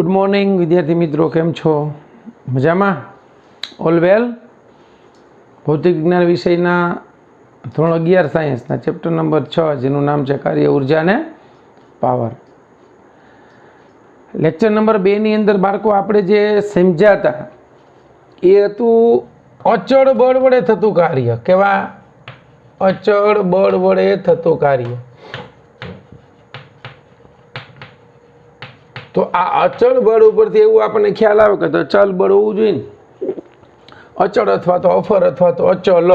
Good morning विद्यार्थी मित्रों, केम छो? मजामां? All well? भौतिक विज्ञान विषयना धोरण 11 सायन्सना चेप्टर नंबर 6 जेनुं नाम छे कार्य ऊर्जा ने पावर। लेक्चर नंबर 2 ની અંદર બાળકો આપણે જે સમજાતા એ હતું અચળ બળ વડે થતું કાર્ય। કેવા? અચળ બળ વડે થતું કાર્ય। तो आ अचल बळ उपरथी एवुं आपणे ख्याल आवे के तो चल बळ होवुं जोईए ने, अचल अथवा तो अफर अथवा तो अचल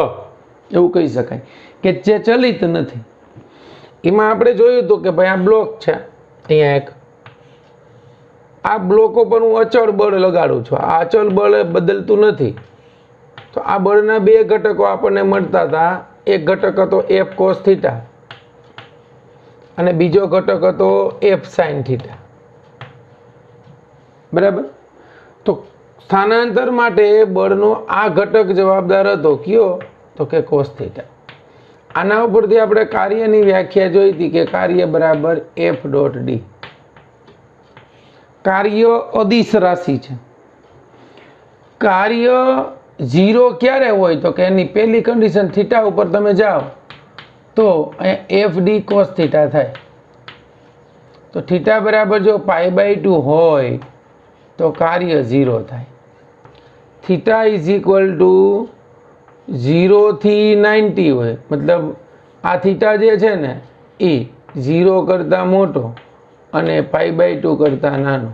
एवुं कही शकाय के जे चलित नथी। एमां आपणे जोयुं तो के भाई आ ब्लॉक छे, अहींया एक आ ब्लॉको पर हूँ अचल बळ लगाडुं छुं। आ अचल बळ बदलतुं नथी। तो आ बळना बे घटको आपणे मळता हता। एक घटक हतो एफ कोस थीटा अने बीजो घटक हतो एफ साइन थीटा। बराबर। तो स्थानांतर माटे बळनो आ घटक जवाबदार हतो क्यो? तो के कोस थीटा। आना उपरथी आपणे कार्यनी व्याख्या जोई हती के कार्य बराबर एफ डॉट डी। कार्य अदिश राशि छे। कार्य 0 क्यारे होय तो के एनी पहेली कंडीशन थीटा उपर तमे जाओ तो एफ डी कोस थीटा थाय। तो थीटा बराबर जो π/2 होय तो कार्य 0 थाय। थीटा इज इक्वल टू 0 थी 90 होय, मतलब आ थीटा जे छे ने ई 0 करता मोटो अने π/2 करता नानो,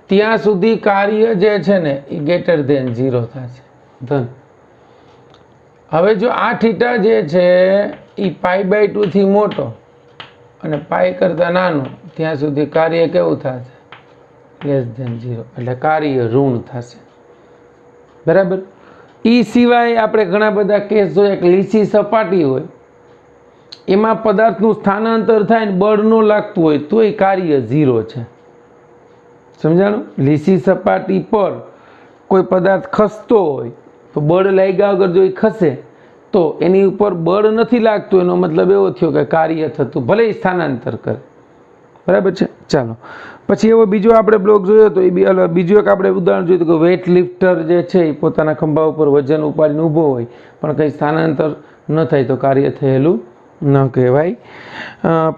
त्यां सुधी कार्य जे छे ने ई ग्रेटर देन 0 थशे। धन हवे जो आ थीटा जे छे ई π/2 थी मोटो अने पाई करता नानो, त्यां सुधी कार्य केवुं थशे? लेस देन 0, એટલે કાર્ય ઋણ થશે। બરાબર। ई સિવાય આપણે ઘણા બધા કેસ જોઈએ કે લીસી સપાટી હોય એમાં પદાર્થનું સ્થાનાંતર થાય ને બળ ન લાગતું હોય તોય કાર્ય 0 છે। સમજાણું? લીસી સપાટી પર કોઈ પદાર્થ ખસતો હોય તો બળ લાગ્યા વગર જો ખસે તો એની ઉપર બળ નથી લાગતું, એનો મતલબ એવો થયો કે કાર્ય થતું, ભલે સ્થાનાંતર કરે। बराबर है। चलो पछी एवो बीजो आपणे ब्लॉक जोयो तो बीजो एक आपणे उदाहरण जोयुं तो वेट लिफ्टर जे छे ए पोताना खंभा उपर वजन उपाડીને ઊભો હોય पण कई स्थानांतर न थाय तो कार्य थयेलुं न कहेवाय।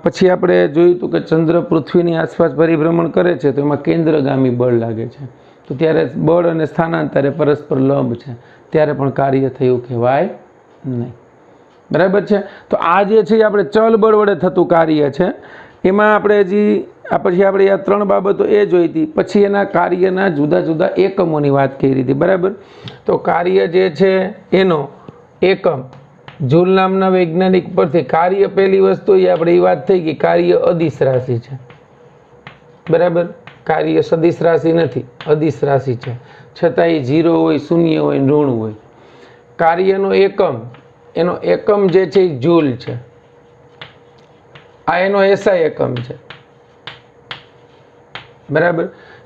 पछी आपणे जोयुं तो के चंद्र पृथ्वीनी आसपास परिभ्रमण करे छे तो एमां केंद्रगामी बळ लागे छे, तो त्यारे बळ अने स्थानांतर परस्पर लंब छे, त्यारे पण कार्य थयुं कहेवाय नहीं। बराबर है। तो आ जे छे आपणे चल बळ वडे थतुं कार्य छे। एमां आपणे हजी पछी आपणे आ 3 बाबतो ए जोई हती। पछी एना कार्यना जुदा जुदा एकमोनी वात करी हती। बराबर। तो कार्य जे छे एनो एकम जूल नामना वैज्ञानिक परथी कार्य पहेली वस्तु ए आपणे ए वात थई कि कार्य अदिश राशि छे। बराबर। कार्य सदिश राशि नथी, अदिश राशि छे, छतां ए 0 होय, 0 होय, ऋण होय। कार्यनो एकम, एनो एकम जे छे जूल छे। आ एनो एसआई एकम छे। बराबर।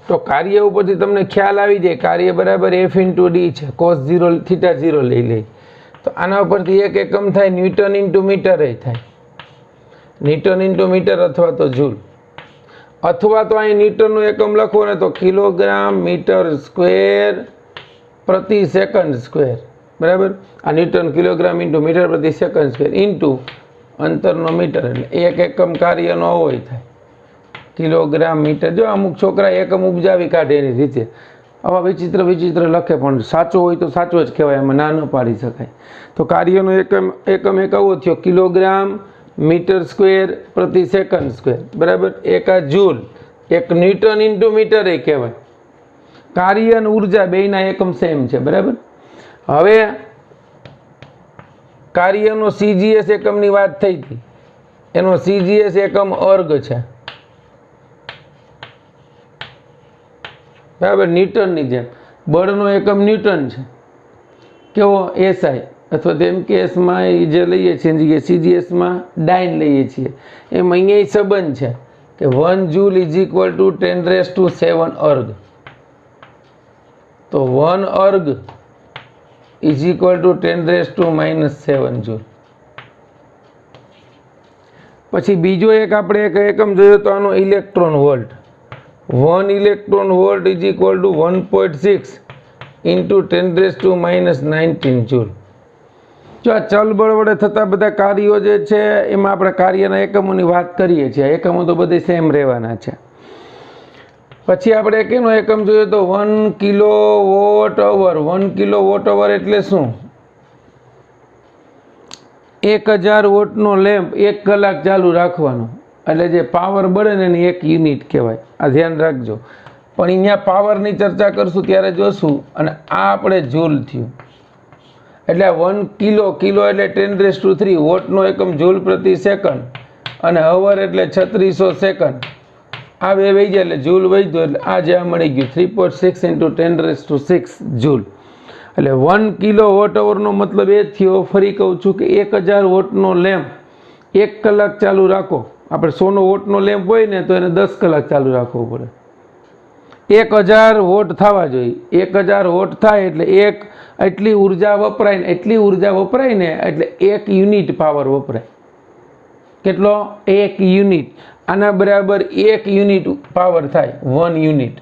तो कार्य उपरथी तमने ख्याल आवी जाय कार्य बराबर एफ इंटू डी छे, कोस 0 थीटा 0 लई ले तो आना उपरथी एक एकम थाय न्यूटन इंटू मीटर ए थाय। न्यूटन इंटू मीटर अथवा तो जूल, अथवा तो अहीं न्यूटननो एकम लखो ने तो किलोग्राम मीटर स्क्वेर प्रति सेकंड स्क्वेर। बराबर। आ न्यूटन किलोग्राम इंटू मीटर प्रति सेकंड स्क्वेर इंटू अंतरनो मीटर, एटले एक एकम कार्यनो होय थाय किलोग्राम मीटर। जो अमुक छोकरा एकम उपजावी काढे एनी रीते आवा विचित्र विचित्र लखे पण साचो होय तो साचो ज कहेवाय, एमां ना न पाडी शकाय। तो कार्यनो एकम एक आवो थयो किलोग्राम मीटर स्क्वेर प्रति सेकंड स्क्वेर। बराबर। एक आ जूल, एक न्यूटन इंटू मीटर ए कहेवाय। कार्य अने ऊर्जा बेयना एकम सेम छे। बराबर। हवे कार्यनो सीजीएस एकमनी वात थई हती, एनो सीजीएस एकम अर्ग छे। बराबर। न्यूटननी जेम बळनो एकम न्यूटन छे। केवो? एसआई अथवा तो एम के एस में जे लईए छीए सीजीएस में डाइन लईए छीए। एम अहींया संबंध छे के 1 जूल इज इक्वल टू 10⁷ अर्ग। तो 1 अर्ग इज इक्वल टू 10⁻⁻7 जूल। पछी बीजो एक आपणे एक एकम जोयो तो आनो electron volt. 1 electron volt is equal two 1.6 into 10⁻⁻19 joule. જો આ ચલ બળ વડે થતા બધા કાર્યો જે છે એમાં આપણે કાર્યના એકમોની વાત કરીએ છીએ. એકમો તો બધી સેમ રહેવાના છે. પછી આપણે કેનો એકમ જોઈએ તો 1 કિલોવોટ અવર. 1 કિલોવોટ અવર એટલે શું? 1000 વોટનો લેમ્પ 1 કલાક ચાલુ રાખવાનો, એટલે જે પાવર બળે ને એની 1 યુનિટ કહેવાય. આ ધ્યાન રાખજો. પણ અહીંયા પાવરની ચર્ચા કરશું ત્યારે જોશું. અને આ આપણે જૂલ થયું. એટલે 1 કિલો એટલે 10⁻³ વોટનો એકમ જૂલ પ્રતિ સેકન્ડ, અને અવર એટલે 3600 સેકન્ડ. આ બે વહી જાય એટલે જૂલ વધ્યો, એટલે આ જ્યાં મળી ગયું 3.6 ઇન્ટુ 10⁻6 જૂલ. એટલે 1 કિલોવોટ અવરનો મતલબ એ થયો, ફરી કહું છું કે 1000 વોટનો લેમ્પ 1 કલાક ચાલુ રાખો. આપણે 100 વોટનો લેમ્પ હોય ને તો એને 10 કલાક ચાલુ રાખવો પડે. 1000 વોટ થવા જોઈએ. 1000 વોટ થાય એટલે એટલી ઉર્જા વપરાય ને એટલે 1 યુનિટ પાવર વપરાય. કેટલો? 1 યુનિટ. આના બરાબર 1 યુનિટ પાવર થાય. 1 યુનિટ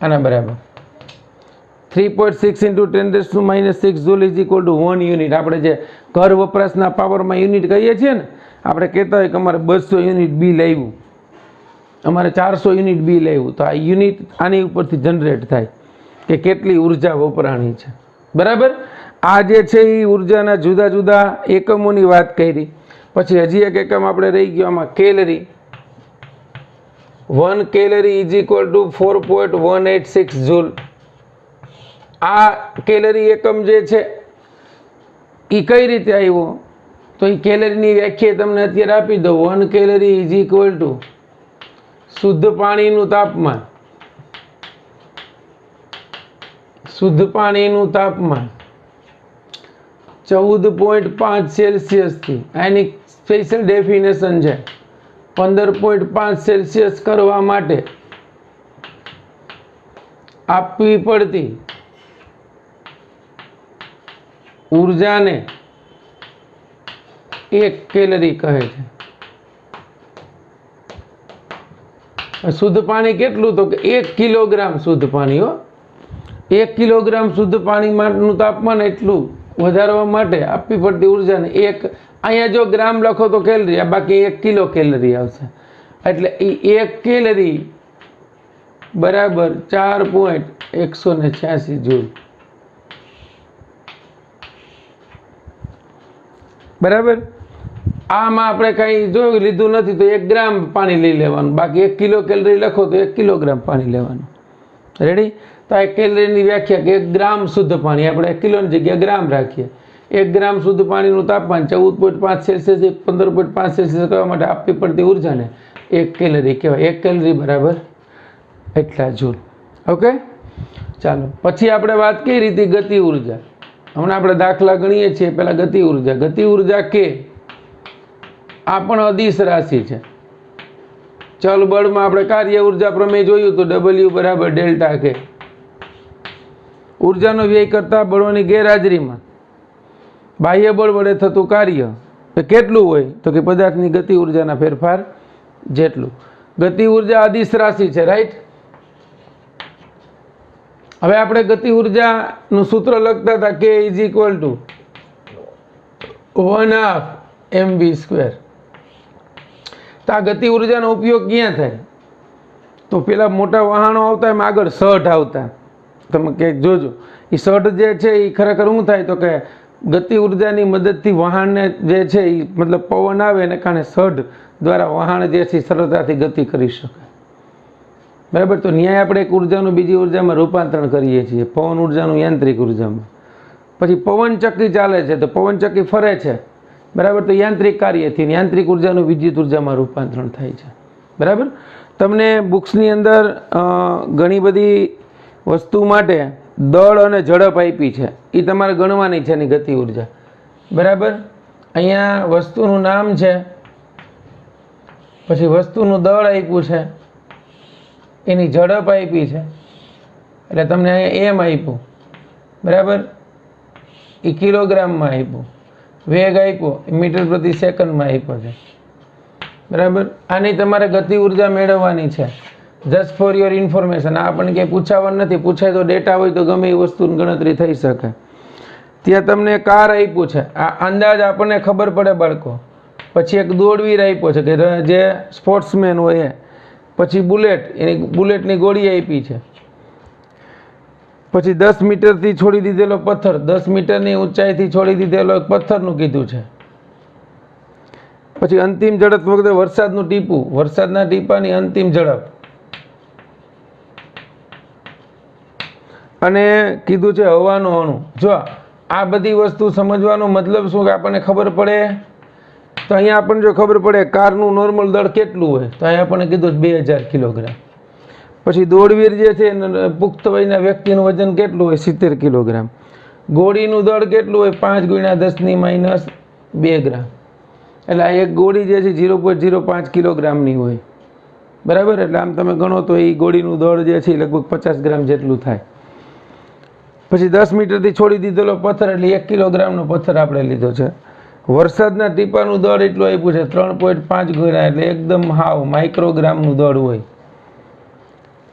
આના બરાબર 3.6 into 10⁻⁻6 joule is equal two 1 unit. આપણે જે ઘર વપરાશના પાવરમાં યુનિટ કહીએ છીએ ને, આપણે કહેતા હોય કે અમારે 200 યુનિટ બિલ આવ્યું, અમારે 400 યુનિટ બિલ આવ્યું, તો આ યુનિટ આની ઉપરથી જનરેટ થાય કે કેટલી ઉર્જા વપરાણી છે. બરાબર. આ જે છે એ ઉર્જાના જુદા જુદા એકમોની વાત કરી. પછી હજી એક એકમ આપણે રહી ગયો આમાં, calorie. 1 calorie is equal two 4.186 joule. આ કેલરી એકમ જે છે એ કઈ રીતે આવ્યો? તો એ કેલરીની વ્યાખ્યા તમને અત્યારે આપી દો. 1 કેલરી ઇઝ ઇક્વલ ટુ શુદ્ધ પાણીનું તાપમાન. શુદ્ધ પાણીનું તાપમાન 14.5 સેલ્સિયસથી, એની સ્પેશિયલ ડેફિનેશન છે. 15.5 સેલ્સિયસ કરવા માટે આપવી પડતી ઉર્જાને 1 કેલરી કહે છે. શુદ્ધ પાણી કેટલું? તો કે 1 કિલોગ્રામ શુદ્ધ પાણી. 1 કિલોગ્રામ શુદ્ધ પાણીનું તાપમાન એટલું વધારવા માટે આપવી પડતી ઉર્જાને અહીંયા જો ગ્રામ લખો તો કેલરી, આ બાકી 1 કિલો કેલરી આવશે. એટલે એ 1 કેલરી બરાબર 4.186 જૂલ. બરાબર. આમાં આપણે કંઈ જો લીધું નથી તો 1 ગ્રામ પાણી લઈ લેવાનું, બાકી 1 કિલો કેલરી લખો તો 1 કિલોગ્રામ પાણી લેવાનું. રેડી. તો આ કેલરીની વ્યાખ્યા કે 1 ગ્રામ શુદ્ધ પાણી, આપણે કિલોની જગ્યાએ ગ્રામ રાખીએ. 1 ગ્રામ શુદ્ધ પાણીનું તાપમાન 14.5 સેલ્સિયસથી 15.5 સેલ્સિયસ કરવા માટે આપવી પડતી ઉર્જાને 1 કેલરી કહેવાય. 1 કેલરી બરાબર એટલા જૂલ. ઓકે, ચાલો. પછી આપણે વાત કઈ રીતે ગતિ ઉર્જા. હમણાં આપણે દાખલા ગણીએ છીએ. પહેલાં ગતિ ઉર્જા. ગતિ ઉર્જા કે આ પણ અદિશ રાશિ છે. ચલ બળમાં આપણે કાર્ય ઉર્જા પ્રમેય જોયું તો W બરાબર ડેલ્ટા કે. ઉર્જાનો વ્યય કરતા બળોની ગેરહાજરીમાં બાહ્ય બળ વડે થતું કાર્ય કેટલું હોય? તો કે પદાર્થની ગતિ ઉર્જાના ફેરફાર જેટલું. ગતિ ઉર્જા અદિશ રાશિ છે. રાઈટ. હવે આપણે ગતિ ઉર્જાનું સૂત્ર લખતા હતા કે ઇઝ ઇક્વલ ટુ 1/2 mv². તો આ ગતિ ઉર્જાનો ઉપયોગ ક્યાં થાય? તો પેલા મોટા વાહનો આવતા એમાં આગળ સઢ આવતા. તમે ક્યાંક જોજો. એ સઢ જે છે એ ખરેખર શું થાય? તો કે ગતિ ઉર્જાની મદદથી વાહનને જે છે એ મતલબ પવન આવે એને કારણે સઢ દ્વારા વાહન જે છે સરળતાથી ગતિ કરી શકે. બરાબર. તો ન્યાય આપણે એક ઉર્જાનું બીજી ઉર્જામાં રૂપાંતરણ કરીએ છીએ, પવન ઉર્જાનું યાંત્રિક ઉર્જામાં. પછી પવનચક્કી ચાલે છે તો પવનચક્કી ફરે છે. બરાબર. તો યાંત્રિક કાર્યથી યાંત્રિક ઉર્જાનું વિદ્યુત ઉર્જામાં રૂપાંતરણ થાય છે. બરાબર. તમને બુક્સની અંદર ઘણી બધી વસ્તુ માટે દળ અને ઝડપ આપી છે, એ તમારે ગણવાની છે એની ગતિ ઉર્જા. બરાબર. અહીંયા વસ્તુનું નામ છે, પછી વસ્તુનું દળ આપ્યું છે, એની ઝડપ આપી છે, એટલે તમને અહીંયા એમ આપ્યું. બરાબર. એ કિલોગ્રામમાં આપ્યું. વેગ આપ્યો મીટર પ્રતિ સેકન્ડમાં આપ્યો છે. બરાબર. આની તમારે ગતિ ઉર્જા મેળવવાની છે. Just for your information. આ આપણને કંઈ પૂછાવાનું નથી. પૂછાય તો ડેટા હોય તો ગમે એ વસ્તુની ગણતરી થઈ શકે. ત્યાં તમને કાર આપ્યું છે, આ અંદાજ આપણને ખબર પડે બાળકો. પછી એક દોડવીર આપ્યો છે કે જે સ્પોર્ટ્સમેન હોય એ. પછી બુલેટ, એની બુલેટની ગોળી આપી છે. પછી 10 મીટરથી છોડી દીધેલો પથ્થર, 10 મીટરની ઊંચાઈથી છોડી દીધેલો એક પથ્થરનું કીધું છે. પછી અંતિમ ઝડપ વખતે વરસાદનું ટીપું, વરસાદના ટીપાની અંતિમ ઝડપ, અને કીધું છે હવાનું અણુ. જો આ બધી વસ્તુ સમજવાનો મતલબ શું કે આપણને ખબર પડે. તો અહીંયા આપણને જો ખબર પડે કારનું નોર્મલ દળ કેટલું હોય, તો અહીંયા આપણને કીધું 2000 કિલોગ્રામ. પછી દોડવીર જે છે પુખ્ત વયના વ્યક્તિનું વજન કેટલું હોય, 70 કિલોગ્રામ. ગોળીનું દળ કેટલું હોય, 5 × 10⁻2 ગ્રામ. એટલે આ એક ગોળી જે છે 0.05 કિલોગ્રામની હોય, બરાબર. એટલે આમ તમે ગણો તો એ ગોળીનું દળ જે છે લગભગ 50 ગ્રામ જેટલું થાય. પછી 10 મીટરથી છોડી દીધેલો પથ્થર, એટલે 1 કિલોગ્રામનો પથ્થર આપણે લીધો છે. વરસાદના ટીપાનું દળ એટલું આપ્યું છે 3.5 ગુણ્યા, એટલે એકદમ હાવ માઇક્રોગ્રામનું દળ હોય.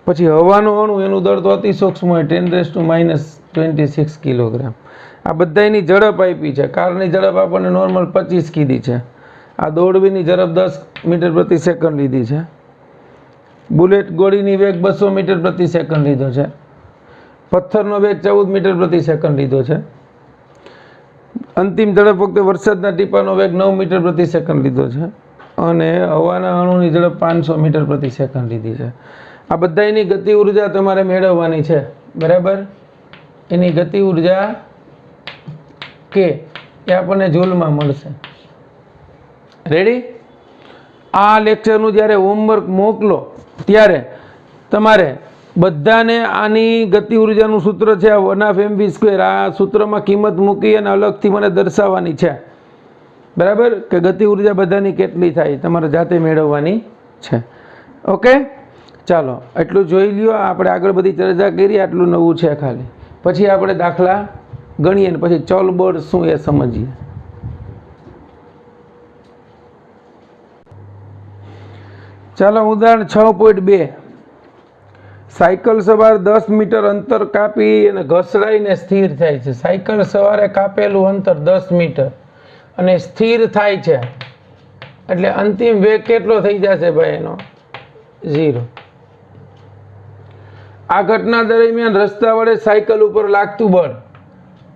પછી હવાનું અણુ, એનું દળ તો અતિ સૂક્ષ્મ હોય, 10⁻26 કિલોગ્રામ. આ બધાની ઝડપ આપી છે. કારની ઝડપ આપણને નોર્મલ 25 કીધી છે. આ દોડવીની ઝડપ 10 મીટર પ્રતિ સેકન્ડ લીધી છે. બુલેટ ગોળીની વેગ 200 મીટર પ્રતિ સેકન્ડ લીધો છે. પથ્થરનો વેગ 14 મીટર પ્રતિ સેકન્ડ લીધો છે. અંતિમ ઝડપ વખતે વરસાદના ટીપાનો વેગ 9 મીટર પ્રતિ સેકન્ડ લીધો છે. અને હવાના અણુની ઝડપ 500 મીટર પ્રતિ સેકન્ડ લીધી છે. આ બધાની ગતિ ઉર્જા તમારે મેળવવાની છે, બરાબર. એની ગતિ ઉર્જા કે એ આપણને જૂલમાં મળશે. રેડી? આ લેક્ચરનું જ્યારે હોમવર્ક મોકલો ત્યારે તમારે બધાને આની ગતિ ઉર્જાનું સૂત્ર છે 1/mv², આ સૂત્રમાં કિંમત મૂકી અને અલગથી મને દર્શાવવાની છે, બરાબર. કે ગતિ ઉર્જા બધાની કેટલી થાય તમારે જાતે મેળવવાની છે. ઓકે, ચાલો એટલું જોઈ લ્યો. આપણે આગળ બધી ચર્ચા કરી, આટલું નવું છે ખાલી. પછી આપણે દાખલા ગણીએ ને પછી ચલ બળ શું એ સમજીએ. ચાલો ઉદાહરણ 6.2. સાયકલ સવાર 10 મીટર અંતર કાપી અને ઘસડાઈને સ્થિર થાય છે. સાયકલ સવારે કાપેલું અંતર 10 મીટર અને સ્થિર થાય છે, એટલે અંતિમ વેગ કેટલો થઈ જશે ભાઈ એનો? 0. આ ઘટના દરમિયાન રસ્તા વડે સાયકલ ઉપર લાગતું બળ,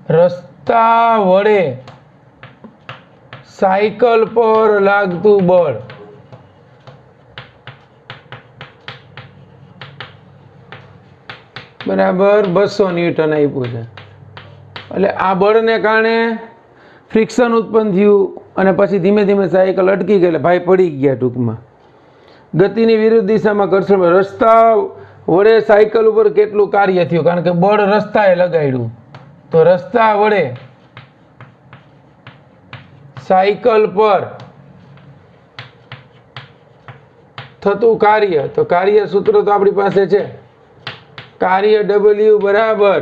રસ્તા વડે સાયકલ પર લાગતું બળ બરાબર 200 ન્યૂટન આપ્યું છે. એટલે આ બળને કારણે ફ્રિક્શન ઉત્પન્ન થયું અને પછી ધીમે ધીમે સાયકલ અટકી ગઈ, એટલે ભાઈ પડી ગયા ટૂંકમાં. ગતિની વિરુદ્ધ દિશામાં ઘર્ષણ, રસ્તા વડે સાયકલ ઉપર કેટલું કાર્ય થયું, કારણ કે બળ રસ્તાએ લગાડ્યું. તો રસ્તા વડે સાયકલ પર થતું કાર્ય, તો કાર્ય સૂત્ર તો આપણી પાસે છે. કાર્ય W બરાબર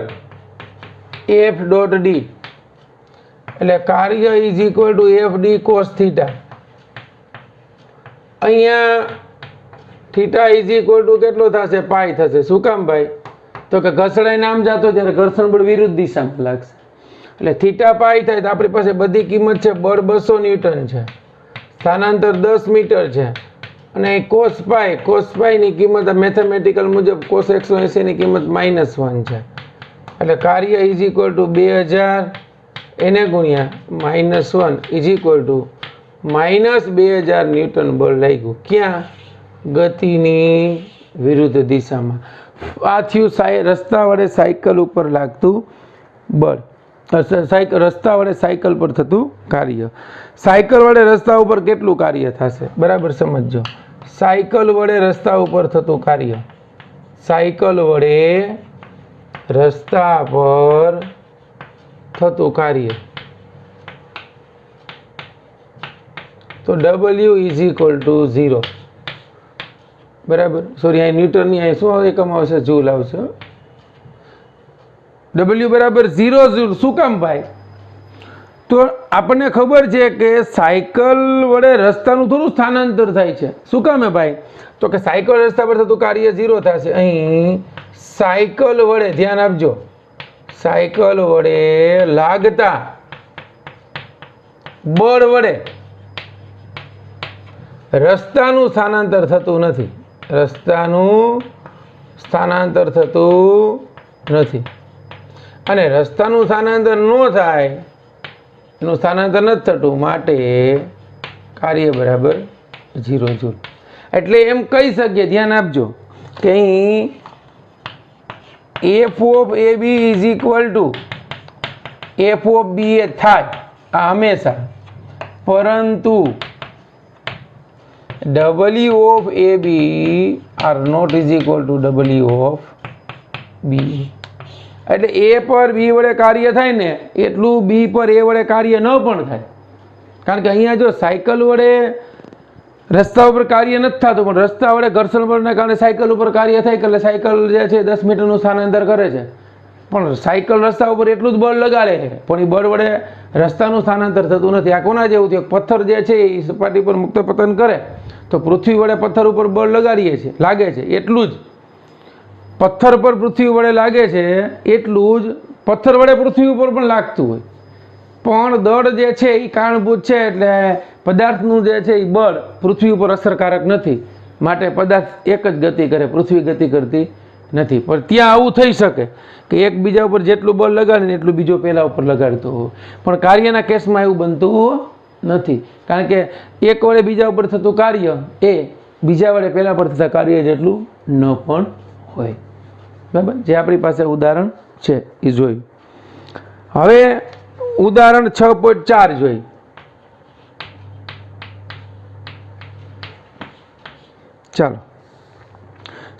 F.D, એટલે કાર્ય is equal two FD cos theta. અહીંયા થીટા ઇઝ ઇક્વલ ટુ કેટલો થશે? પાઈ થશે. શું કામ ભાઈ? તો કે ઘસડાઈને આમ જતો ત્યારે ઘર્ષણ બળ વિરુદ્ધ દિશામાં લાગશે, એટલે થીટા પાઈ થાય. તો આપણી પાસે બધી કિંમત છે. બળ 200 ન્યૂટન છે, સ્થાનાંતર 10 મીટર છે, અને કોસ પાઈની કિંમત મેથેમેટિકલ મુજબ કોસ 180 ની કિંમત -1 છે. એટલે કાર્ય ઇઝ ઇક્વલ ટુ 2000 એને ગુણ્યા -1 ઇઝ ઇક્વલ ટુ -2000 ન્યૂટન બળ લાગ્યું. ક્યાં? ગતિની વિરુદ્ધ દિશામાં. આ થયું રસ્તા વડે સાયકલ ઉપર લાગતું બળ, રસ્તા વડે સાયકલ પર થતું કાર્ય. સાયકલ વડે રસ્તા ઉપર કેટલું કાર્ય થશે? બરાબર સમજો. સાયકલ વડે રસ્તા ઉપર થતું કાર્ય, સાયકલ વડે રસ્તા પર થતું કાર્ય, તો W ઇઝ ઇક્વલ ટુ 0. બરાબર. સોરી, અહીં ન્યૂટનની અહીં શું એકમ આવશે? જૂલ આવશે. W બરાબર 0 જૂલ. શું કામ ભાઈ? તો આપણને ખબર છે કે સાયકલ વડે રસ્તાનું થોડું સ્થાનાંતર થાય છે. શું કામે ભાઈ? તો કે સાયકલ રસ્તા પર થતું કાર્ય 0 થશે. અહીં સાયકલ વડે, ધ્યાન આપજો, સાયકલ વડે લાગતા બળ વડે રસ્તાનું સ્થાનાંતર થતું નથી. રસ્તાનું સ્થાનાંતર થતું નથી. અને રસ્તાનું સ્થાનાંતર ન થાય, એનું સ્થાનાંતર નથી થતું, માટે કાર્ય બરાબર 0 જૂલ. એટલે એમ કહી શકીએ, ધ્યાન આપજો, કે અહીં F of A B is equal to F of B A થાય આ હંમેશા, પરંતુ W of AB are not is equal to W of B. એટલે A પર B વડે કાર્ય થાય ને એટલું B પર A વડે કાર્ય ન પણ થાય. કારણ કે અહીંયા જો સાયકલ વડે રસ્તા ઉપર કાર્ય નથી થતું, પણ રસ્તા વડે ઘર્ષણ બળના કારણે સાયકલ ઉપર કાર્ય થાય, એટલે સાયકલ જે છે 10 મીટરનું સ્થાનાંતર કરે છે. પણ સાયકલ રસ્તા ઉપર એટલું જ બળ લગાડે છે, પણ એ બળ વડે રસ્તાનું સ્થાનાંતર થતું નથી. આ કોના જેવું થયું? પથ્થર જે છે એ સપાટી પર મુક્ત પતન કરે તો પૃથ્વી વડે પથ્થર ઉપર બળ લગાડીએ છીએ, લાગે છે, એટલું જ પથ્થર પર પૃથ્વી વડે લાગે છે, એટલું જ પથ્થર વડે પૃથ્વી ઉપર પણ લાગતું હોય. પણ દળ જે છે એ કારણભૂત છે, એટલે પદાર્થનું જે છે એ બળ પૃથ્વી ઉપર અસરકારક નથી, માટે પદાર્થ એક જ ગતિ કરે, પૃથ્વી ગતિ કરતી નથી. પણ ત્યાં આવું થઈ શકે કે એકબીજા ઉપર જેટલું બળ લગાડે ને એટલું બીજો પહેલા ઉપર લગાડતો હોય, પણ કાર્યના કેસમાં એવું બનતું નથી. કારણ કે એક વડે બીજા ઉપર થતું કાર્ય એ બીજા વડે પહેલા પર થતા કાર્ય જેટલું ન પણ હોય. બરાબર? જે આપણી પાસે ઉદાહરણ છે એ જોયું. હવે ઉદાહરણ 6.4 જોઈ. ચાલો,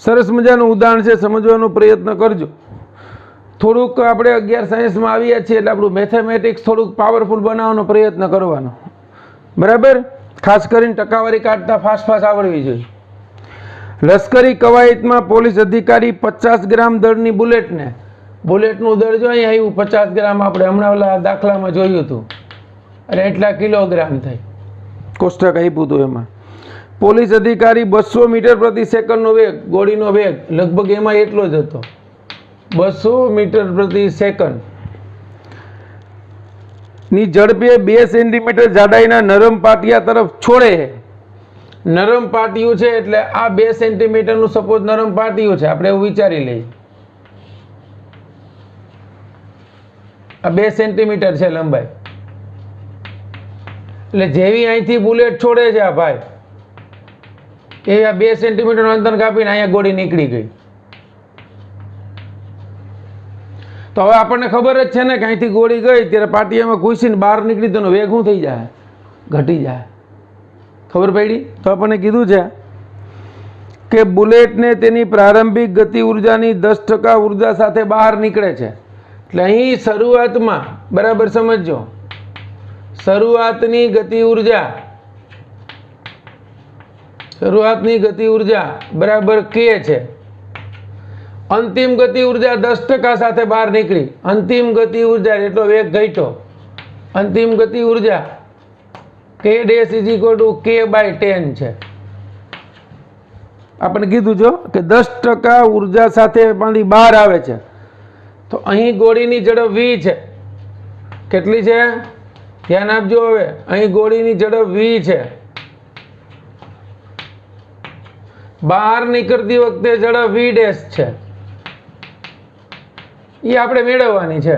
સરસ મજાનું ઉદાહરણ છે, સમજવાનો પ્રયત્ન કરજો. થોડુંક આપણે 11 સાયન્સમાં આવ્યા છીએ એટલે આપણું મેથેમેટિક્સ થોડુંક પાવરફુલ બનાવવાનો પ્રયત્ન કરવાનો. બરાબર? ખાસ કરીને ટકાવારી કાઢતા ફાસ્ટ આવડવી જોઈએ. લશ્કરી કવાયતમાં પોલીસ અધિકારી 50 ગ્રામ દળની બુલેટનું દળ જો અહીં આવ્યું 50 ગ્રામ, આપણે હમણાં ઓલા દાખલામાં જોયું હતું, અને એટલા કિલોગ્રામ થાય, કોષ્ટક આપ્યું હતું એમાં. પોલીસ અધિકારી 200 મીટર પ્રતિ સેકન્ડનો વેગ, ગોળીનો વેગ લગભગ એમાં એટલો જ હતો, 200 મીટર પ્રતિ સેકન્ડ ની ઝડપે 2 સેન્ટીમીટર જાડાઈના નરમ પાટિયા તરફ છોડે છે. નરમ પાટિયું છે એટલે આ 2 સેન્ટીમીટરનું સપોઝ નરમ પાટિયું છે, આપણે એવું વિચારી લઈએ. આ 2 સેન્ટીમીટર છે લંબાઈ, એટલે જેવી અહીંથી બુલેટ છોડે છે આ ભાઈ, એ આ 2 સેન્ટીમીટરનું અંતર કાપીને અહીંયા ગોળી નીકળી ગઈ. તો હવે આપણને ખબર જ છે ને કે અહીંથી ગોળી ગઈ ત્યારે પાટિયામાં ઘૂસીને બહાર નીકળી તો વેગ શું થઈ જાય? ઘટી જાય. ખબર પડી? તો આપણને કીધું છે કે બુલેટને તેની પ્રારંભિક ગતિ ઉર્જાની 10% ઉર્જા સાથે બહાર નીકળે છે. એટલે અહીં શરૂઆતમાં, બરાબર સમજજો, શરૂઆતની ગતિ ઉર્જા બરાબર k છે. અંતિમ ગતિ ઉર્જા 10% સાથે બહાર નીકળી. અંતિમ ગતિ ઉર્જા એટલો વેગ ઘટ્યો. અંતિમ ગતિ ઉર્જા k' = k/10 છે. આપણે કીધું જો કે 10% ઉર્જા સાથે પાણી બહાર આવે છે. તો અહીં ગોળીની ઝડપ v છે. કેટલી છે? ધ્યાન આપજો. હવે અહીં ગોળીની ઝડપ v છે. બહાર નીકળતી વખતે ઝડપ v' છે. એ આપણે મેળવવાની છે.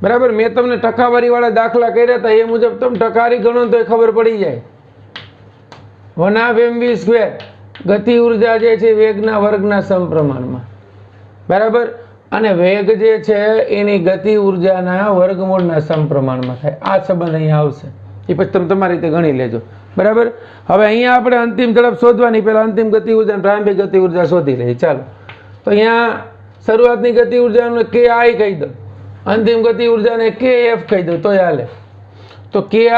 બરાબર? મેં તમને ટકાવારી વાળા દાખલા કર્યા હતા, એ મુજબ તમે ટકાવારી ગણો તો ખબર પડી જાય. 1/mv², ગતિ ઉર્જા જે છે વેગના વર્ગના સમપ્રમાણમાં. બરાબર? અને વેગ જે છે એની ગતિ ઉર્જાના વર્ગમૂળના સમપ્રમાણમાં થાય. આ સંબંધ અહીંયા આવશે, એ પછી તમે તમારી રીતે ગણી લેજો. બરાબર? હવે અહીંયા આપણે અંતિમ ઝડપ શોધવાની, પહેલા અંતિમ ગતિ ઉર્જા પ્રારંભિક ગતિ ઉર્જા શોધી લઈએ. ચાલો, તો અહીંયા શરૂઆતની ગતિ ઉર્જાને ki કહી દો, અંતિમ ગતિ ઉર્જાને kf કહી દો તો હાલે. તો ki =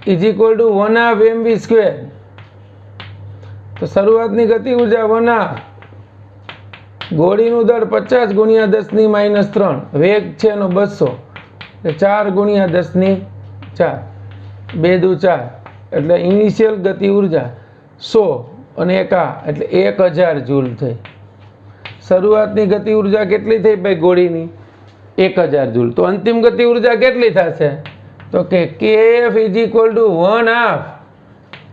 1/mv². તો શરૂઆતની ગતિ ઉર્જા 1/mv². ગોળીનું દળ 50 ગુણ્યા 10 - 3, વેગ છે એનો 200, એટલે 4 ગુણ્યા 10 - 4, 2 દુ 4, એટલે ઇનિશિયલ ગતિ ઉર્જા 100 અને 1 એટલે 1000 જૂલ થઈ. શરૂઆતની ગતિ ઉર્જા કેટલી થઈ ભાઈ ગોળીની? 1000 જૂલ. તો અંતિમ ગતિ ઉર્જા કેટલી થશે? તો કે kf = 1/2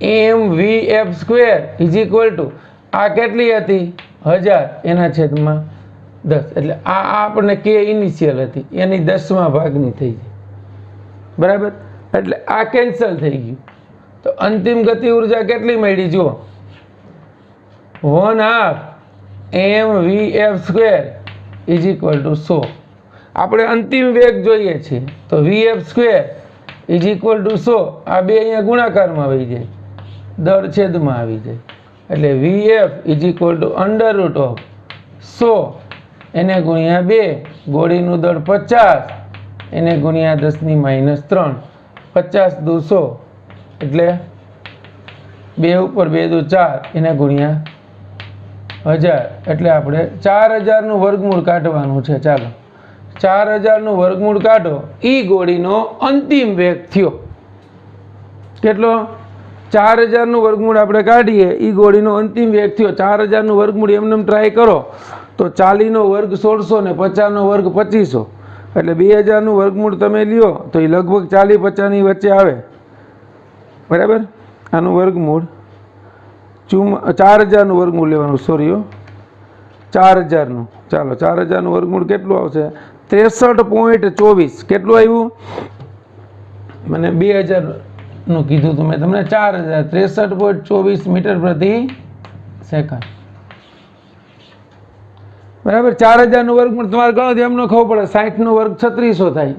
mvf², આ કેટલી હતી? 1000 એના છેદમાં 10, એટલે આ આપણને કે ઇનિશિયલ હતી એની 10મા ભાગની થઈ ગઈ. બરાબર, એટલે આ કેન્સલ થઈ ગયું. તો અંતિમ ગતિ ઉર્જા કેટલી મળી? જુઓ, 1/2 mvf² = 100. આપણે અંતિમ વેગ જોઈએ છે તો vf² = 100. આ બે અહીંયા ગુણાકારમાં આવી જાય, દળ છેદમાં આવી જાય, એટલે vf = √100 એને ગુણ્યા 2, ગોળીનું દળ 50 એને ગુણ્યા 10 - 3, 50 દુ 100 એટલે 2 ઉપર 2 દુ 4 એને ગુણ્યા 1000, એટલે આપણે 4000નું વર્ગમૂળ કાઢવાનું છે. ચાલો 4000નું વર્ગમૂળ કાઢો. ઈ ગોળીનો અંતિમ વેગ થયો કેટલો? 4000નું વર્ગમૂળ આપણે કાઢીએ, ઈ ગોળીનો અંતિમ વેગ થયો 4000નું વર્ગમૂળ. એમને ટ્રાય કરો તો 40નો વર્ગ 1600 ને 50નો વર્ગ 2500, એટલે 2000નું વર્ગમૂળ તમે લ્યો તો એ લગભગ 40-50ની વચ્ચે આવે. બરાબર, આનું વર્ગમૂળ 4000નું વર્ગમૂળ લેવાનું. સોરી, 4000નું. ચાલો 4000નું વર્ગમૂળ કેટલું આવશે? 63.24. કેટલું આવ્યું? મને 2000નું કીધું હતું મેં તમને. 4000 63.24 મીટર પ્રતિ સેકન્ડ. બરાબર, 4000નું વર્ગમૂળ તમારે ગણો તો એમનો ખબર પડે. 60નો વર્ગ 3600 થાય.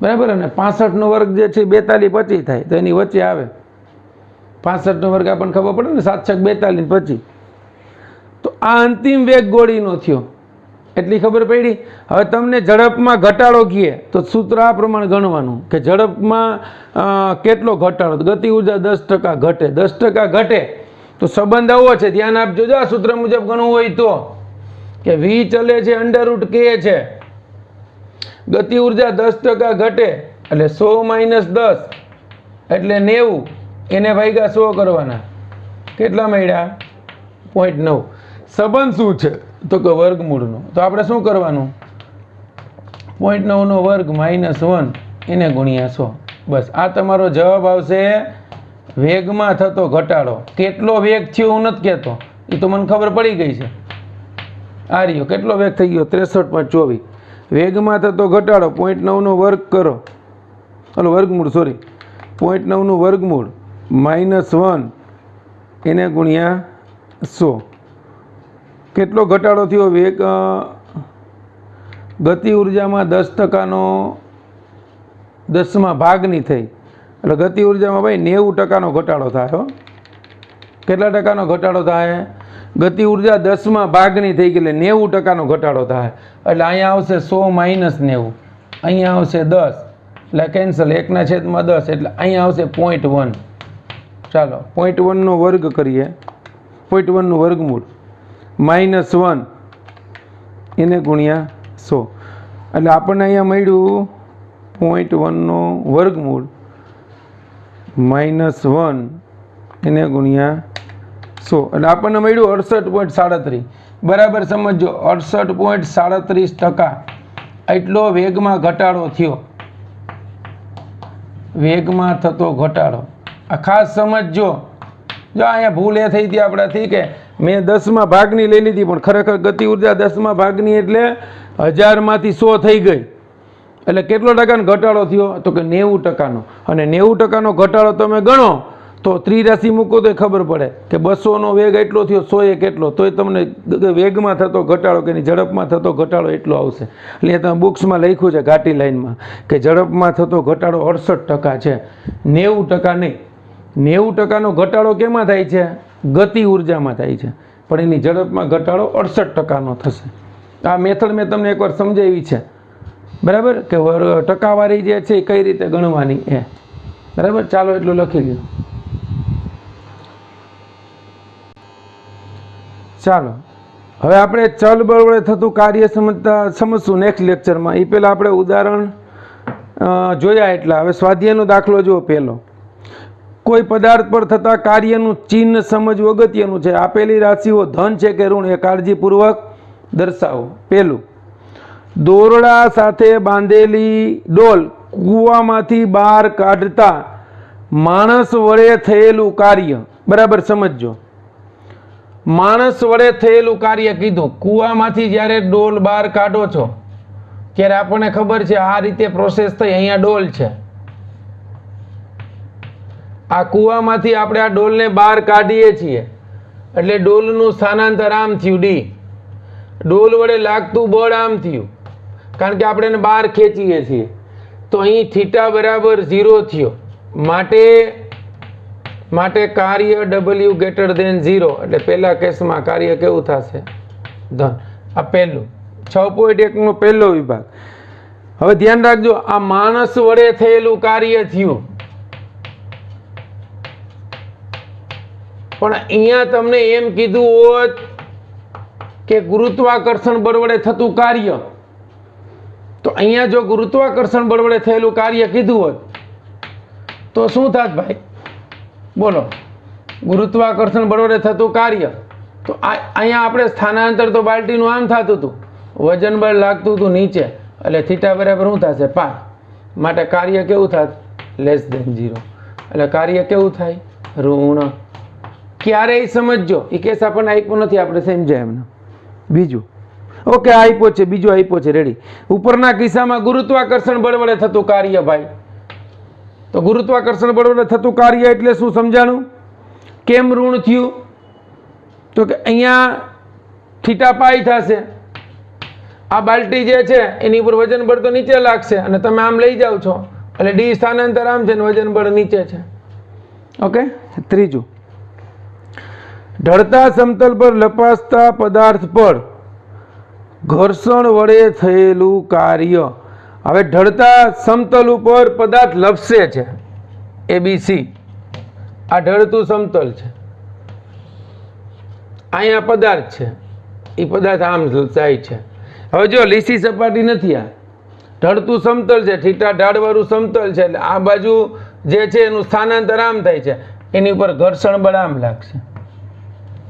બરાબર, અને 65નો વર્ગ જે છે 42-25 થાય, તો એની વચ્ચે આવે. 65નો વર્ગ આપણને ખબર પડે ને, 7 × 42 25. તો આ અંતિમ વેગ ગોળીનો થયો, એટલી ખબર પડી. હવે તમને ઝડપમાં ઘટાડો કીએ તો સૂત્ર આ પ્રમાણે ગણવાનું કે ઝડપમાં કેટલો ઘટાડો? ગતિ ઉર્જા 10% ઘટે. 10% ઘટે તો સંબંધ આવો છે, ધ્યાન આપજો. જો આ સૂત્ર મુજબ ગણવું હોય તો કે v ચલે છે √k છે, ગતિ ઉર્જા 10% ઘટે એટલે 100 - 10 એટલે 90, એને ભાગ્યા 100 કરવાના. કેટલા મળ્યા? 0.9. સંબંધ શું છે? તો કે વર્ગમૂળનો. તો આપણે શું કરવાનું? 0.9નો વર્ગ -1 એને ગુણ્યા 100. બસ, આ તમારો જવાબ આવશે. વેગમાં થતો ઘટાડો. કેટલો વેગ થયો હું નથી કહેતો, એ તો મને ખબર પડી ગઈ છે. આ રહ્યો કેટલો વેગ થઈ ગયો? 63.24. વેગમાં થતો ઘટાડો 0.9નો વર્ગ કરો, હલો વર્ગમૂળ, સોરી, 0.9નું વર્ગમૂળ -1 એને ગુણ્યા 100. કેટલો ઘટાડો થયો? વેગ ગતિ ઉર્જામાં 10%નો 10મા ભાગની થઈ, એટલે ગતિ ઉર્જામાં ભાઈ 90%નો ઘટાડો થાય. કેટલા ટકાનો ઘટાડો થાય? ગતિ ઉર્જા 10મા ભાગની થઈ ગઈ એટલે 90%નો ઘટાડો થાય. એટલે અહીંયા આવશે 100 - 90, અહીંયા આવશે 10 એટલે કેન્સલ, 1/10, એટલે અહીંયા આવશે 0.1. ચાલો 0.1નો વર્ગ કરીએ. 0.1નું વર્ગમૂળ -1 એને ગુણ્યા 100, એટલે આપણને અહીંયા મળ્યું 0.1નો વર્ગમૂળ -1 એને ગુણ્યા 100, એટલે આપણને મળ્યું 68.37. બરાબર સમજો, 68.37% એટલો વેગમાં ઘટાડો થયો. વેગમાં થતો ઘટાડો આ ખાસ સમજજો. જો અહીંયા ભૂલ એ થઈ હતી આપણાથી કે મેં 10મા ભાગની લઈ લીધી, પણ ખરેખર ગતિ ઉર્જા 10મા ભાગની એટલે 1000માંથી 100 થઈ ગઈ. એટલે કેટલો ટકાનો ઘટાડો થયો? તો કે 90%નો. અને 90%નો ઘટાડો તમે ગણો તો ત્રિરાશિ મૂકો તો ખબર પડે કે 200નો વેગ એટલો થયો, 100 કેટલો, તોય તમને વેગમાં થતો ઘટાડો કે ઝડપમાં થતો ઘટાડો એટલો આવશે. એટલે તમે બુક્સમાં લખ્યું છે ઘાટી લાઈનમાં કે ઝડપમાં થતો ઘટાડો 68% છે, 90% નહીં. 90%નો ઘટાડો કેમાં થાય છે? ગતિ ઉર્જામાં થાય છે, પણ એની ઝડપમાં ઘટાડો 68%નો થશે. આ મેથડ મેં તમને એકવાર સમજાવી છે. બરાબર, કે ટકાવારી જે છે એ કઈ રીતે ગણવાની એ. બરાબર, ચાલો એટલું લખી લો. ચાલો હવે આપણે ચલ બળ વડે થતું કાર્ય સમજશું નેક્સ્ટ લેક્ચરમાં. એ પહેલાં આપણે ઉદાહરણ જોયા. એટલા હવે સ્વાધ્યાયનો દાખલો જુઓ. પહેલો, કોઈ પદાર્થ પર થતા કાર્યનું ચિહ્ન સમજવું અગત્યનું છે. આપેલી રાશિઓ ધન છે કે ઋણ એ કાળજીપૂર્વક દર્શાવો. પહેલું, દોરડા સાથે બાંધેલી ડોલ કૂવામાંથી બહાર કાઢતા માણસ વડે થયેલું કાર્ય. બરાબર સમજો. માણસ વડે થયેલું કાર્ય કીધું. કૂવામાંથી જ્યારે ડોલ બહાર કાઢો છો ત્યારે આપણને ખબર છે આ રીતે પ્રોસેસ થઈ. અહીંયા ડોલ છે, આ કૂવામાંથી આપણે આ ડોલને બહાર કાઢીએ છીએ એટલે ડોલનું સ્થાનાંતર આમ થયું ડી. ડોલ વડે લાગતું બળ આમ થયું કારણ કે આપણે એને બહાર ખેંચીએ છીએ. તો અહીં થીટા બરાબર 0 થયો. માટે કાર્ય W ગ્રેટર દેન 0 એટલે પહેલા કેસમાં કાર્ય કેવું થશે? ધન. આ પહેલું 6.1 નો પહેલો વિભાગ. હવે ધ્યાન રાખજો, આ માણસ વડે થયેલું કાર્ય થયું, પણ અહીંયા તમને એમ કીધું હોત કે ગુરુત્વાકર્ષણ બળ વડે થતું કાર્ય, તો અહીંયા જો ગુરુત્વાકર્ષણ બળ વડે થયેલું કાર્ય કીધું હોત તો શું થાત ભાઈ? બોલો. ગુરુત્વાકર્ષણ બળ વડે થતું કાર્ય, તો અહીંયા આપણે સ્થાનાંતર તો બાલ્ટીનું આમ થતું હતું, વજન બળ લાગતું હતું નીચે, એટલે થીટા બરાબર શું થશે? પાય. માટે કાર્ય કેવું થાત? Less than 0. એટલે કાર્ય કેવું થાય? ઋણ. ક્યારેય સમજજો, એ કેસ આપણને આપ્યો નથી, આપણે સમજાય એમને. બીજું, ઓકે આપ્યો છે, બીજું આપ્યો છે, રેડી. ઉપરના કિસ્સામાં ગુરુત્વાકર્ષણ બળ વડે થતું કાર્ય ભાઈ. તો ગુરુત્વાકર્ષણ બળ વડે થતું કાર્ય એટલે શું સમજાણું? કેમ ઋણ થયું? તો કે અહીંયા થીટા પાઈ થશે. આ બાલ્ટી જે છે એની ઉપર વજન બળ તો નીચે લાગશે અને તમે આમ લઈ જાઓ છો એટલે ડી સ્થાનાંતર આમ છે ને વજન બળ નીચે છે. ઓકે. ત્રીજું, ઢળતા સમતલ પર લપાસતા પદાર્થ પર ઘર્ષણ વડે થયેલું કાર્ય. હવે ઢળતા સમતલ ઉપર પદાર્થ લપસે છે, ABC. આ ઢળતું સમતલ છે, અહીંયા પદાર્થ છે, એ પદાર્થ આમ લપસાય છે. હવે જો લીસી સપાટી નથી, આ ઢળતું સમતલ છે, થીટા ઢાળવાળું સમતલ છે, એટલે આ બાજુ જે છે એનું સ્થાનાંતર આમ થાય છે, એની ઉપર ઘર્ષણ બળ આમ લાગશે,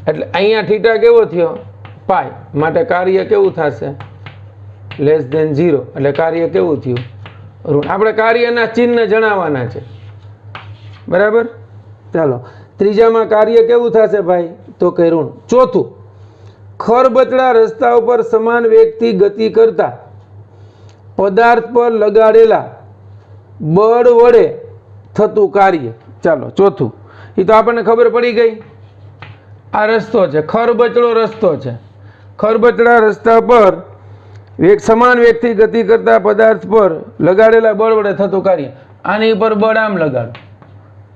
એટલે અહીંયા થીટા કેવો થયો? પાય. માટે કાર્ય કેવું થશે? Less than 0. એટલે કાર્ય કેવું થયું? ઋણ. આપણે કાર્યના ચિહ્ન જણાવવાના છે. બરાબર. ચાલો, ત્રીજામાં કાર્ય કેવું થશે ભાઈ? તો કે ઋણ. ચોથું, ખરબચડા રસ્તા ઉપર સમાન વેગથી ગતિ કરતા પદાર્થ પર લગાડેલા બળ વડે થતું કાર્ય. ચાલો ચોથું, એ તો આપણને ખબર પડી ગઈ. આ રસ્તો છે, ખરબચડો રસ્તો છે. ખરબચડા રસ્તા પર સમાન વેગથી ગતિ કરતા પદાર્થ પર લગાડેલા બળ વડે થતું કાર્ય. આની ઉપર બળ આમ લગાડો,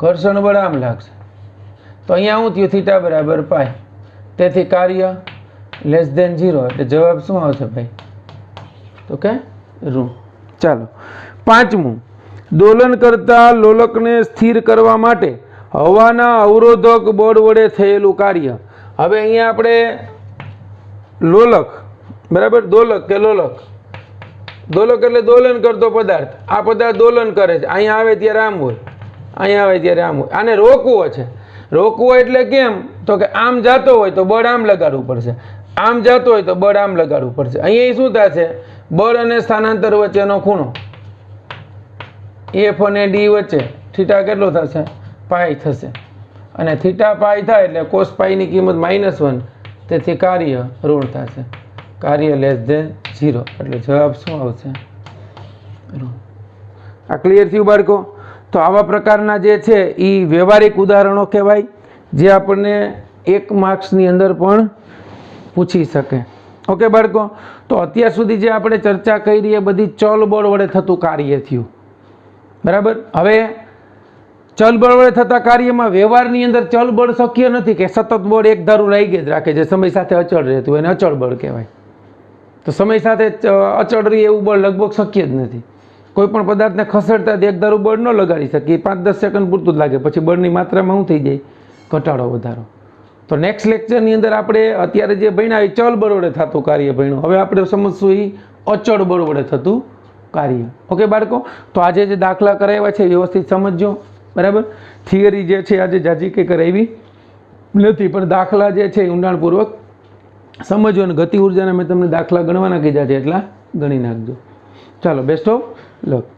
ઘર્ષણ બળ આમ લાગશે, તો અહીંયા શું થયું? થીટા બરાબર પાય. તેથી કાર્ય લેસ દેન 0. એટલે જવાબ શું આવશે ભાઈ? તો કે ઋણ. ચાલો, પાંચમું, દોલન કરતા લોલકને સ્થિર કરવા માટે હવાના અવરોધક બળ વડે થયેલું કાર્ય. હવે અહીંયા આપણે લોલક, બરાબર, દોલક કે લોલક. દોલક એટલે દોલન કરતો પદાર્થ. આ પદાર્થ દોલન કરે છે, અહીંયા આવે ત્યારે આમ હોય, અહીંયા આવે ત્યારે આમ હોય. આને રોકવો છે. રોકવો એટલે કેમ? તો કે આમ જતો હોય તો બળ આમ લગાડવું પડશે, આમ જતો હોય તો બળ આમ લગાડવું પડશે. અહીંયા શું થશે? બળ અને સ્થાનાંતર વચ્ચેનો ખૂણો F અને D વચ્ચે થીટા કેટલો થશે? પાઈ થશે. અને થીટા પાઈ થાય એટલે કોસ પાઈની કિંમત -1, તેથી કાર્ય ઋણ થશે. કાર્ય લેસ દેન 0. એટલે જવાબ શું આવશે? ઋણ. આ ક્લિયર થયું બાળકો? તો આવા પ્રકારના જે છે એ વ્યવહારિક ઉદાહરણો કહેવાય, જે આપણને 1 માર્ક્સની અંદર પણ પૂછી શકે. ઓકે બાળકો? તો અત્યાર સુધી જે આપણે ચર્ચા કરી એ બધી ચલ બળ વડે થતું કાર્ય થયું. બરાબર. હવે ચલ બળ વડે થતા કાર્યમાં વ્યવહારની અંદર ચલ બળ શક્ય નથી કે સતત બળ એક ધારું લાગી જ રાખે, જે સમય સાથે અચળ રહેતું હોય એને અચળ બળ કહેવાય. તો સમય સાથે અચળ રહે એવું બળ લગભગ શક્ય જ નથી. કોઈ પણ પદાર્થને ખસેડતા એક ધારું બળ ન લગાડી શકીએ, 5-10 સેકન્ડ પૂરતું જ લાગે, પછી બળની માત્રામાં શું થઈ જાય? ઘટાડો વધારો. તો નેક્સ્ટ લેક્ચરની અંદર આપણે અત્યારે જે ભણ્યા એ ચલ બળ વડે થતું કાર્ય ભણ્યું. હવે આપણે સમજશું એ અચળ બળ વડે થતું કાર્ય. ઓકે બાળકો, તો આજે જે દાખલા કરાવ્યા છે વ્યવસ્થિત સમજજો. બરાબર, થિયરી જે છે આજે જાજી કંઈ કરાવી નથી, પણ દાખલા જે છે ઊંડાણપૂર્વક સમજો. અને ગતિ ઉર્જાના મેં તમને દાખલા ગણવાના કીધા છે એટલા ગણી નાખજો. ચાલો, બેસ્ટ ઓફ લક.